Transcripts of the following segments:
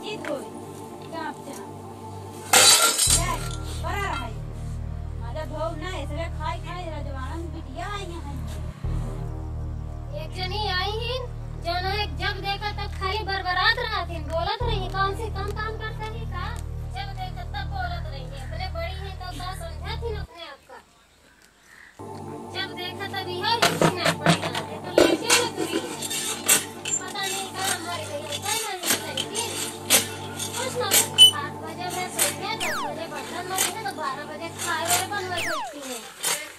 जीत होई क्या आप जा ले बड़ा रहा माला भौ ना ऐसे खाई खाई रजवाड़ा में बिटिया आई हैं एक जनी आई ही जना एक जब देखा तब खाली बरबरात रहा थी बोलत रही कौन सी कम काम करता है का जब देखा तब बोलत रही अपने बड़ी है तो का समझा थी अपने आप का जब देखा तब यह लिखना पड़ता है तो लेके लगी पता नहीं कहां मर गई क्या नहीं थी कुछ ना 8 बजे मैं सो गया 10 बजे बर्तन माजे तो 12 बजे खाए वाले बनवाई बैठती है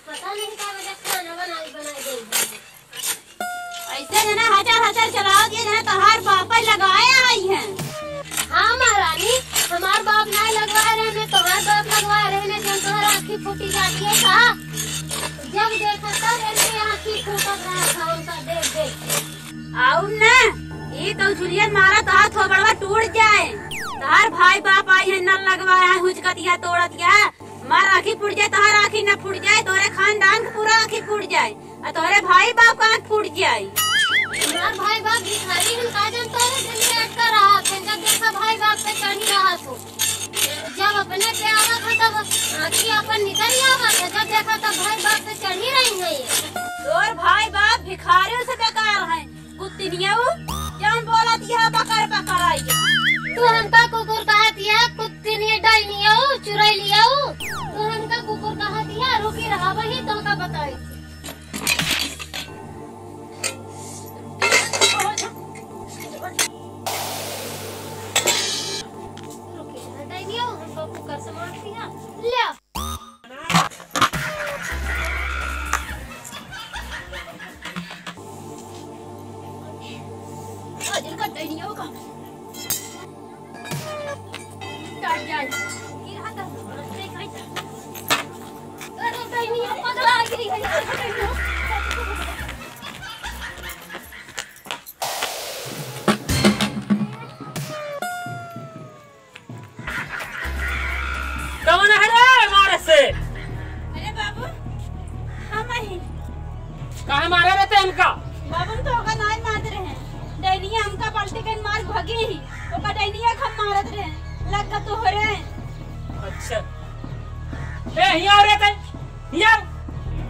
पता नहीं क्या बजे खाना बनाई गई ऐसे जना हजार चलाओ के जना तहार बापा लगाए आई हैं। हाँ महारानी हमार बाप नहीं लगवा रहे हैं तुम्हार बाप लगवा रहे हैं जब तुम्हारा आँखी फूटी जाती है कहा जब देखा तब ऐसे आँखी फूटत रहा था उनका देख देख आओ ना ये तो झुलियन मारा तो हाथ बड़वा टूट जाए तहार भाई बाप आई है नल लगवाया है हुचकतिया तोड़त क्या मार आँखी फूट जाए तहार आँखी न फूट जाए तोरे खानदान का पूरा आँखी फूट जाए और तोरे भाई बाप का आँख फूट जाए हमार भाई बाप भिखारी हम काजन तोरे दिन में अटका रहा था जब देखा भाई बाप पे चढ़ी रहा तो जब अपने पे आवा था तब आँखी अपन निकल आवा था जब देखा तब भाई बाप पे चढ़ी रही है ये तोर भाई बाप भिखारियों से बेकार है कुत्तिनिया जान बोला दिया पकड़ आई तू हमका कुकुर कहा दिया कुत्ती ने डाइनिया चुराई लिया तू हमका कुकुर कहा दिया रुकी रहा वही तो का बताई अरे बाबू हम ही कहाँ मारा रहते हमका बाबू तो होगा नाई मारते रहे डैनिया हमका पलटी के मार भागे ही ओका डैनिया हम मारत रहे लग तो हो रहे अच्छा ए हिया रहते हिया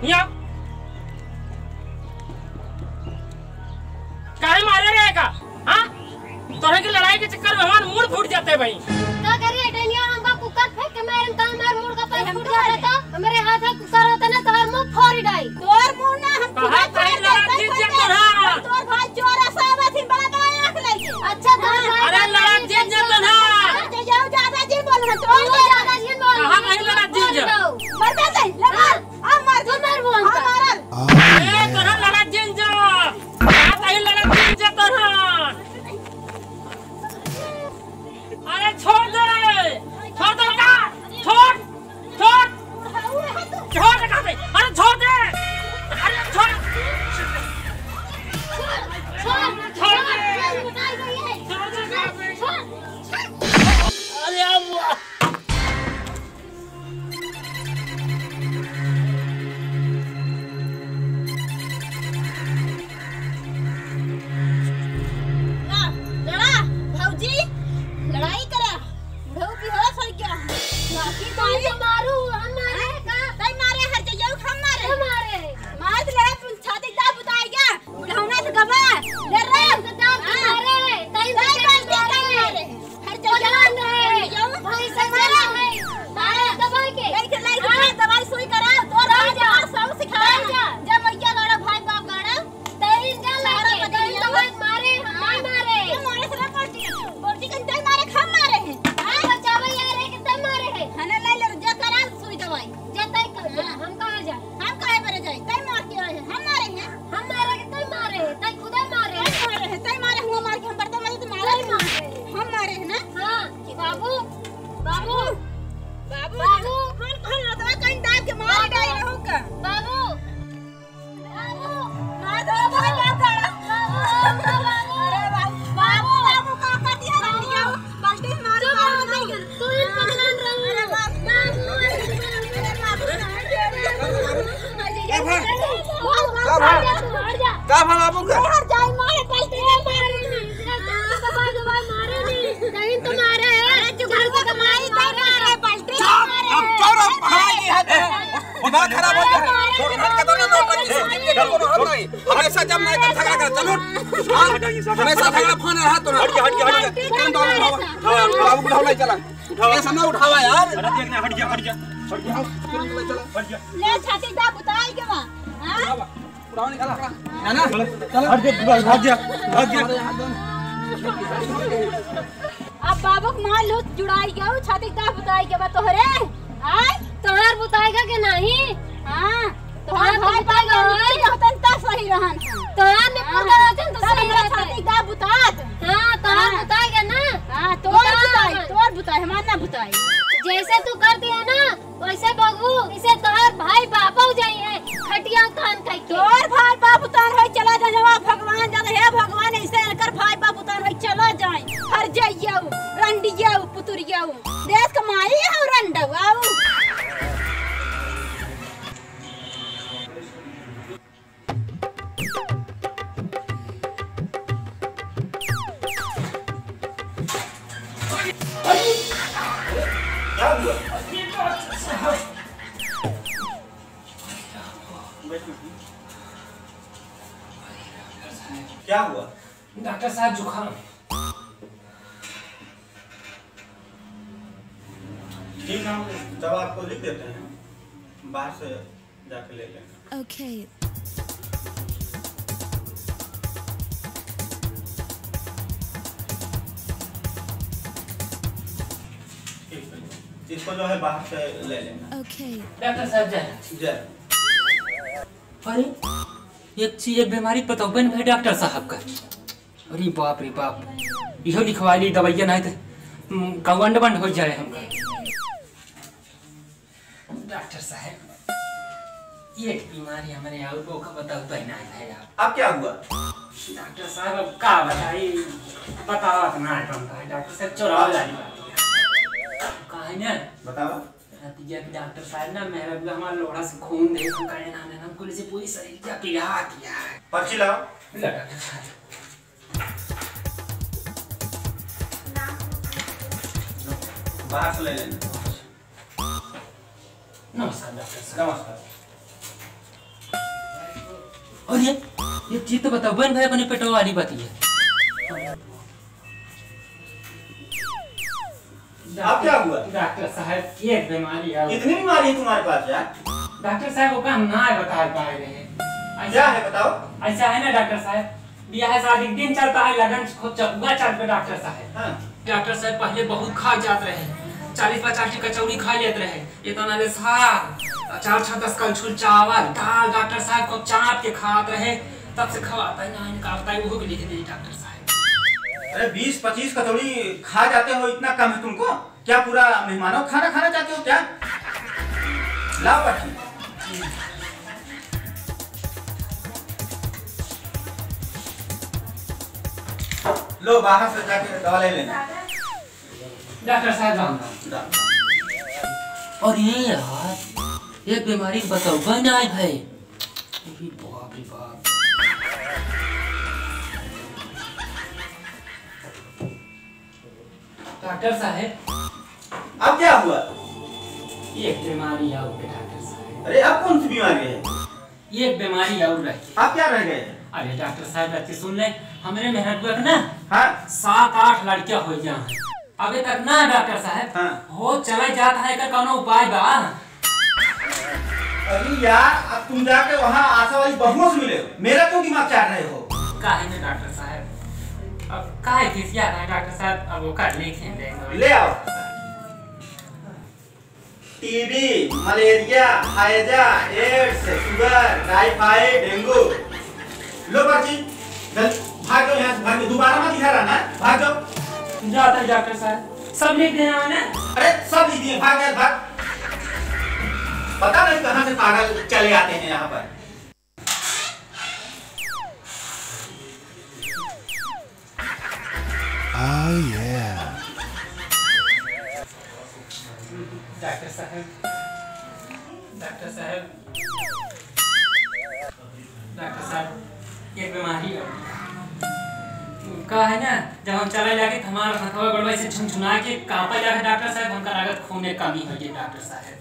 हिया काहे मारे रहेगा हाँ तोरे की लड़ाई के चक्कर में हमारा मूड फूट जाते भाई क्या करिए डैनिया हमका कुकर फेंक के मारे तो हमारा मूड का पैर फूट जाता था मेरे हाथ में कुकर होता ना तोर मुंह फोड़ डाई तोर मुंह ना हम कहा कहीं लड़ा जीत जाता रहा तोर भाई चोर सब थी बड़ा बड़ा आंख लगी अच्छा तोर भाई अरे लड़ा जीत जाता रहा ते जाओ ज्यादा जी बोल रहा तू ज्यादा जीन बोल कहा कहीं लड़ा जीत जा मर जा लगा आ मार तू मर वो हमका मारल ए तोरा लड़ा जीत जा कहा कहीं लड़ा जीत जाता रहा अरे छोड़ दे का छोड़ कहा पे अरे छोड़ दे अरे छोड़ छोड़ अरे अम्मा लड़ा भौजी लड़ाई करा भौ की हो सर क्या बाकी तो मारू हम मारे का तई मारे हर जइयो हम मारे मारे मार ले छाती दा बुताई गया बुढ़ौना से गवा ले रे दिमाग खराब हो गया है। छोड़ हाथ का दर्द तो पंजी घर को हाथ नहीं हमेशा जब नहीं तब झगड़ा कर चलो हमेशा झगड़ा फोन हाथ तो हट गया कौन बाबू उठाओ नहीं चला ऐसा ना उठावा यार अरे देखना हट जा ले छाती दा बुताई के मां हां उठाओ निकाला है ना चल हट जा भाग जा अब बाबू को मार लो जुड़ाई गयो छाती दा बुताई के बा तोहरे आय तोहार बुताएगा के नहीं हां तोहार भाई पाएगा होतन ता सही रहन तोहार ने पूरा रहतन तो सही हमरा रहतन छाती दा बुतात हां तोहार बुताएगा ना हां तोर बुताई हमार ना बुताई जैसे तू करती है ना वैसे बहू इसे तोहार भाई बापा हो जाई है खटिया कान कह के तोर भाई बाप उतार होई चला जा जवा भगवान जद हे भगवान ऐसे कर भाई बाप उतार होई चला जाए हर जइयो रंडियो पुतुरियो देश कमाई है रंडवा क्या हुआ डॉक्टर साहब जुकाम ठीक है दवा आपको लिख देते हैं बाहर से जाके ले लेंगे Okay. ठीक है इसको जो है बाहर से ले लेना Okay. डॉक्टर साहब जय जय अरे एक बीमारी बताओ बन भाई डॉक्टर साहब का अरे बाप रे बाप इहो लिखवा ली दवाइयाँ नहीं तो कवंड बंड हो जाए हमका डॉक्टर साहब ये बीमारी हमारे और को का बताओ बहना है आप अब क्या हुआ डॉक्टर साहब अब का बताई बताओ ना डॉक्टर साहब चोरा जानी कहा ना बताओ नतीजा कि डॉक्टर साहब ना मेरा भी हमारा लोड़ा से खून दे हम करे ना ना हमको से पूरी शरीर का पीड़ा किया है पर्ची लाओ ला डॉक्टर साहब बाहर से ले लेना नमस्कार डॉक्टर साहब नमस्कार और ये चीज तो बताओ बहन भाई अपने पेटो वाली बात है अब क्या हुआ डॉक्टर साहब ये बीमारी है इतनी बीमारी है तुम्हारे पास यार डॉक्टर साहब को हम ना बता पा रहे हैं क्या है बताओ ऐसा है ना डॉक्टर साहब ब्याह शादी दिन चलता है लगन खूब चकुआ चलते डॉक्टर साहब हाँ डॉक्टर साहब पहले बहुत खा जाते रहे 40-50 की कचौड़ी खा लेते रहे इतना ले साग 4-6 कलछुल चावल दाल डॉक्टर साहब को चाप के खाते रहे तब से खवाता है ना इनका आता है वो भी लिख दे डॉक्टर साहब अरे 20-25 कचौड़ी खा जाते हो इतना कम है तुमको क्या पूरा मेहमानों खाना खाना चाहते हो क्या लाओ पर्ची लो बाहर से जाके दवा ले लेना डॉक्टर साहब राम और ये यार एक बीमारी बताओ बन आए भाई बाप रे बाप डॉक्टर साहब अब क्या हुआ एक बीमारी और डॉक्टर साहब अरे अब कौन सी बीमारी है एक बीमारी और रही अब क्या रह गए अरे डॉक्टर साहब अच्छी सुन ले हमारे मेहनत को ना हाँ 7-8 लड़कियां हो जाए अभी तक ना डॉक्टर साहब हाँ। हो चला जाता है का कोनो उपाय बा अरे यार अब तुम जाके वहाँ आशा वाली बहुओं से मिले मेरा क्यों दिमाग चाट रहे हो काहे में डॉक्टर साहब अब काहे किसिया है डॉक्टर साहब अब वो कर लेंगे ले आओ टीबी मलेरिया हैजा एड्स शुगर टाइफाइड डेंगू लो पर्ची चल भाग जाओ यहाँ से भाग दोबारा मत इधर आना भाग जाओ जाता है डॉक्टर साहब सब लिख देना मैंने अरे सब लिख दिए भाग गए भाग पता नहीं कहाँ से पागल चले आते हैं यहाँ पर Oh yeah. डॉक्टर साहब डॉक्टर साहब डॉक्टर साहब एक बीमारी है का है ना जब हम चला जाके हमारा हथवा गड़बड़ से झुनझुना के कांपा जाके डॉक्टर साहब हमका लागत खून में कमी हो गई डॉक्टर साहब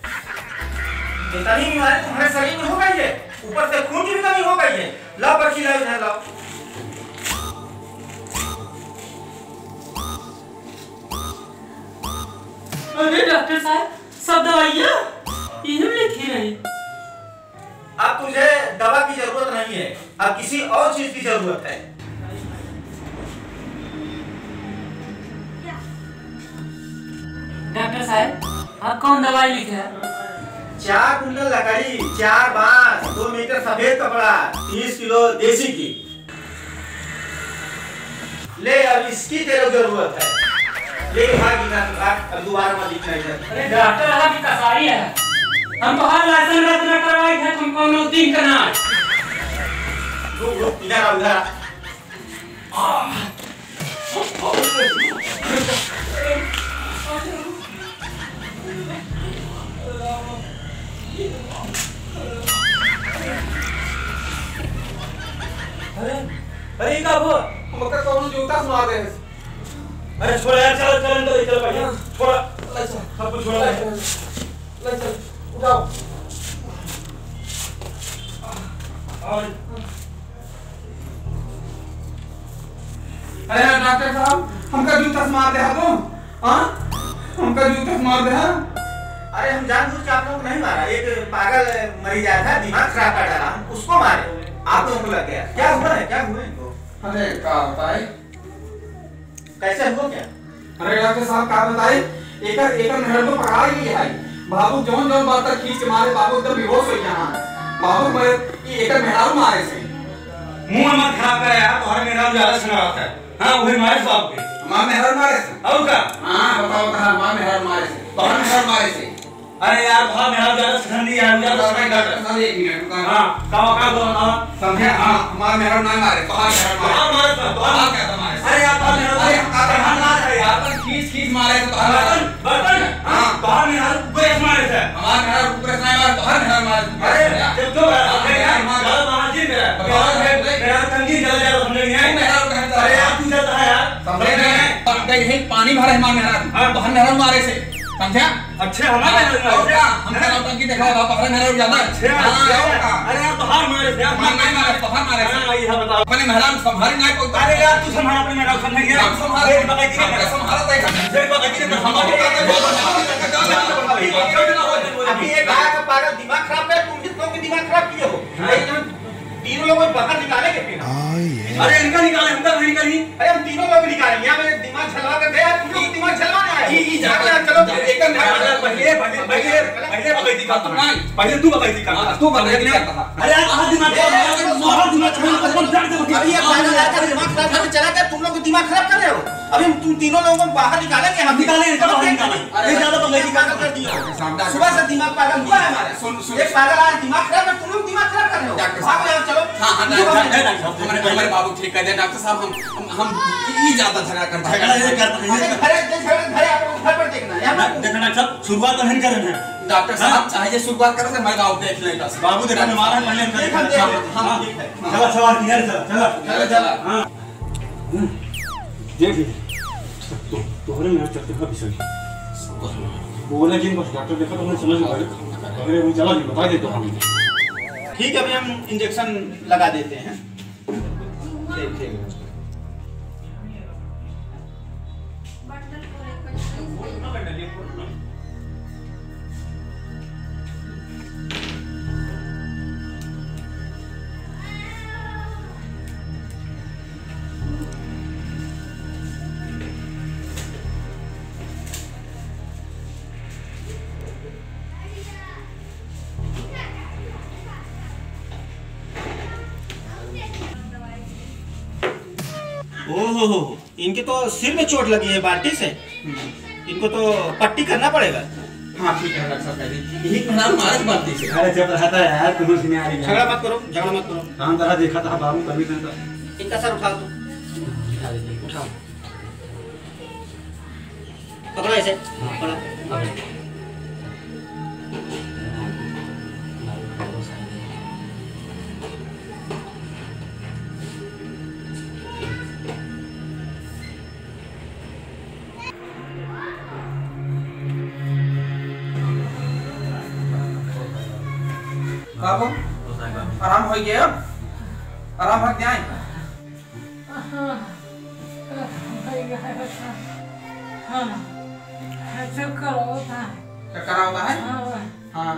इतनी बीमारी तुम्हारे शरीर में हो गई है, ऊपर से खून की भी कमी हो गई है। लाओ पर्ची लाओ, इधर लाओ। अरे डॉक्टर साहब, सब दवाइयाँ इन्हें लिखी रही। अब तुझे दवा की जरूरत नहीं है, अब किसी और चीज की जरूरत है। डॉक्टर साहब, आप कौन दवाई लिखे हैं? 4 कुंटल लकड़ी, 4 बांस, 2 मीटर सफेद कपड़ा, 30 किलो देसी घी। ले, अब इसकी तेरे जरूरत है। ले भाग भाग, अब दोबारा मत लिखना इधर। अरे डॉक्टर साहब, की कसाई है। हम तो हर लाइसेंस रद्द न करवाई थे, तुम कौन तीन करना। रुक, इधर आओ, इधर अरे का वो हमका कौन जूता से मार दे। अरे छोड़ यार, चलो चलो चलो भैया, छोड़, सब कुछ छोड़, ले चल, उठाओ। अरे डॉक्टर साहब, हमका जूता से मार दे तुम। हाँ, हमका जूता से मार दे। अरे हम जानबूझ के आप लोग नहीं मारा, एक पागल मरीज आया था, दिमाग खराब कर डाला, हम उसको मारे, आप लोगों को लग गया। क्या हुआ है, क्या हुआ इनको? अरे का बताए, कैसे हुआ क्या? अरे डॉक्टर साहब का बताए, एक नहर में पकड़ा ही है। बाबू जौन बात खींच के मारे, बाबू एकदम बेहोश हो गया। बाबू मैं एक मेहरारू मारे से। मुंह मत खराब करे यार, तुम्हारे मेहरारू ज्यादा सुनाता है। हाँ, वही मारे साहब के। हमारा मेहरारू मारे से। और क्या? हाँ बताओ, कहाँ हमारा मेहरारू मारे से, तुम्हारा मेहरारू मारे से। अरे यार, बहुत मेहरारू ज्यादा सुनाती है यार, ज्यादा सुनाई डॉक्टर साहब। एक मिनट, हाँ, कहाँ बताओ समझे? हाँ, हमारा मेहरारू नहीं मारे, तुम्हारा मेहरारू मारे। तुम्हारा क्या था मारे? अरे यार, तुम्हारा मेहरारू, अरे हम मार रहे यार, खींच मारे तो बर्तन, हाँ, तुम्हारा मेहरारू कुकुर मारे थे। हमारा मेहरारू कुकुर नहीं मारे, तुम्हारा मेहरारू मारे। अरे जब तो यार ज्यादा महाजी मेरा मेहरारू तंगी जला जला समझ नहीं है। मेहरारू कहता है, अरे यार तू जाता है यार, समझे नहीं? पानी भरे हमारा मेहरारू, तुम्हारा मेहरारू मारे से, समझा? अच्छे हमारे हमका नौटंकी देखा होगा, तुम्हारा मेहरारू ज्यादा। अरे यार बाहर मारे थे, हमारा नहीं मारे, तुम्हारा मारे से। हाँ ये बताओ, अपने मेहरारू संभाली नहीं कोई। अरे यार तू संभाल अपने मेहरारू, समझेंगे हम संभाले, बगैती ने संभाला देखा, जेल बगैती ने हमारे अभी एक आया का पागल दिमाग खराब है, तुम कितनों के दिमाग खराब किए हो? तीनों लोग बाहर निकालेंगे फिर। अरे इनका निकाले, हमका नहीं निकाली। अरे हम तीनों लोग निकालेंगे, यहाँ मेरे दिमाग छलवा कर दे यार, तुम लोग दिमाग छलवाने आए। चलो एकदम पहले बगैती का तुम नहीं, पहले तू बगैती का, तू बगैती करता। अरे यार कहाँ दिमाग अभी ये पागल आकर दिमाग खराब करके चला गया, तुम लोग दिमाग खराब कर रहे हो। अभी तुम तीनों लोगों को बाहर निकालेंगे, हम निकालेंगे, ये ज्यादा बगैती का कर दिया। सुबह से दिमाग पागल हुआ है हमारा, एक पागल आया दिमाग खराब, तुम लोग दिमाग खराब कर रहे हो। भागो यार, चलो। हमारे बाबू ठीक कर दे डॉक्टर साहब। हम ये ज्यादा झगड़ा करते हैं। घर पर देखना सब शुरुआत नहीं कर रहे हैं। डॉक्टर साहब चाहिए शुरुआत करें, मैं गाँव देख लेगा। बाबू देखा हमारा पहले चला सवाल क्लियर, चला चला चला। हाँ देख तोहरे मेरा चलते का विषय बोला जिन बस डॉक्टर देखा तो मैं समझ में आया। अरे वो चला जी बता दे तो हम ठीक है, अभी हम इंजेक्शन लगा देते हैं। ठीक ठीक ओहो, इनके तो सिर में चोट लगी है बाल्टी से, इनको तो पट्टी करना पड़ेगा। हाँ ठीक है डॉक्टर साहब, यही मेहरारू मारे बाल्टी से। अरे जब रहता है यार, तुम्हें सुने आ रही है। झगड़ा मत करो, झगड़ा मत करो। काम तरह देखा था बाबू कभी नहीं था। इनका सर उठा दो, उठाओ, पकड़ो ऐसे, पकड़ो। बाबू आराम हो गया अब आराम हो गया चक्कर होता है हाँ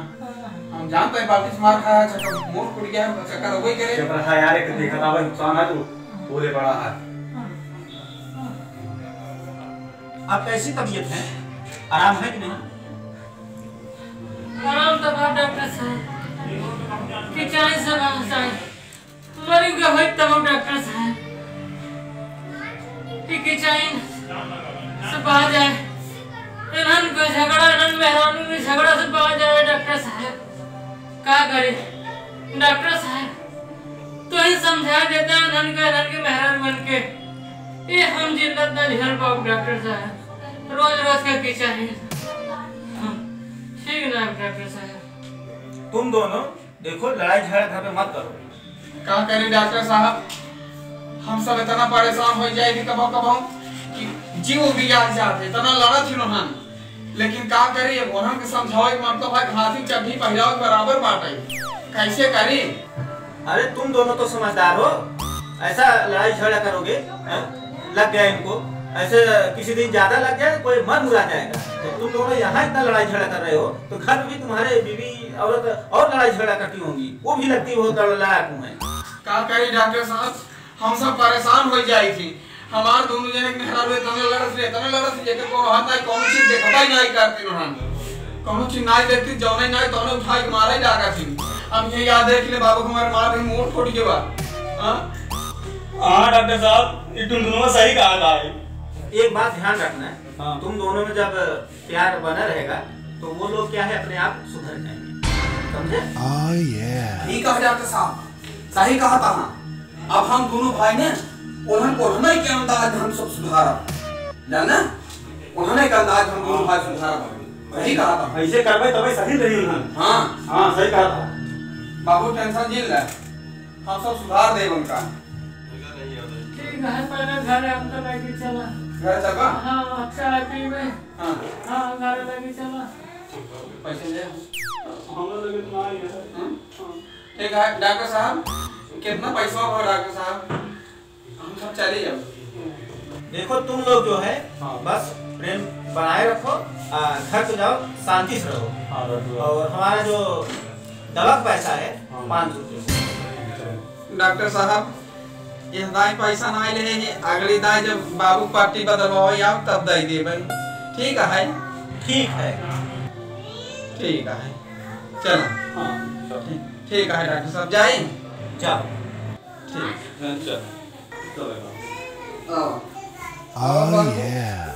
हम जानते हैं बाल्टी से मार खाया चक्कर मोर टूट गया है चक्कर हो गई करे चक्कर है यार एक देखा था भाई नुकसान है तो बोले बड़ा है। आप कैसी तबीयत है आराम है कि नहीं? आराम तो बात डॉक्टर साहब कि चाहे सब साहब मरी गए हो तब डॉक्टर साहब कि चाहे सब आ जाए इन्हन को झगड़ा इन्हन मेहरानू में झगड़ा सब आ जाए डॉक्टर साहब क्या करे डॉक्टर साहब तो ही समझा देता है इन्हन के मेहरान बन के ये हम जिल्लत ना झेल पाओ डॉक्टर साहब रोज रोज का की चाहिए ठीक ना डॉक्टर साहब तुम दोनों देखो लड़ाई झगड़ा घर पे मत करो। क्या करें डॉक्टर साहब हम सब इतना परेशान हो जाए कि कब कि जीव भी आ जाते इतना लड़ा थी हम लेकिन क्या करिए उन्होंने के समझाओ मतलब भाई हाथी चड्ढी पहराओ बराबर बांटे कैसे करी? अरे तुम दोनों तो समझदार हो ऐसा लड़ाई झगड़ा करोगे लग गया इनको ऐसे किसी दिन ज्यादा लग जाए कोई मर मुरा जाएगा तो तुम दोनों यहाँ इतना लड़ाई झगड़ा कर रहे हो तो घर में भी तुम्हारे बीवी औरत और लड़ाई झगड़ा करती होंगी वो भी लगती हो लड़ाकू है। क्या करी डॉक्टर साहब हम सब परेशान हो जाई थी हमार दोनों जने मेहरा हुए तने लड़त लेकर को हाथ आई कोनो चीज देखबा ही नहीं करती रहन कोनो चीज नहीं देखती जौने नहीं तौने उठाई के मारे जागा थी अब ये याद देख ले बाबू हमारे मार भी मोड़ फूट के बाद हां डॉक्टर साहब ये तुम दोनों सही कहा था। एक बात ध्यान रखना है तुम दोनों में जब प्यार बना रहेगा तो वो लोग क्या है अपने आप सुधर जाएंगे समझे? ठीक है डॉक्टर साहब सही कहा था अब हम दोनों भाई ने उन्होंने के अंदाज हम सब सुधारा जाना उन्होंने के अंदाज हम दोनों भाई सुधारा सही कहा था ऐसे करबे तबे सही रही उन्होंने हां सही कहा था बाबू टेंशन झेल ले हम सब सुधार दे उनका ठीक है पहले घर हम तो लेके चला घर चलबा हां चाय पीवे हां घर लेके चला पैसे ले हम लोग लगे तुम्हारी है ठीक है डॉक्टर साहब कितना पैसा होगा डॉक्टर साहब हम सब चले जाओ। देखो तुम लोग जो है बस प्रेम बनाए रखो घर पे जाओ शांति से रहो और हमारा जो दवा का पैसा है 500 रुपये डॉक्टर साहब ये दाई पैसा नहीं ले अगली दाई जब बाबू पार्टी बदलवाओ या तब दे दे भाई ठीक है ठीक है चलो ठीक है डॉक्टर साहब जाए जाओ ठीक चलो Oh yeah.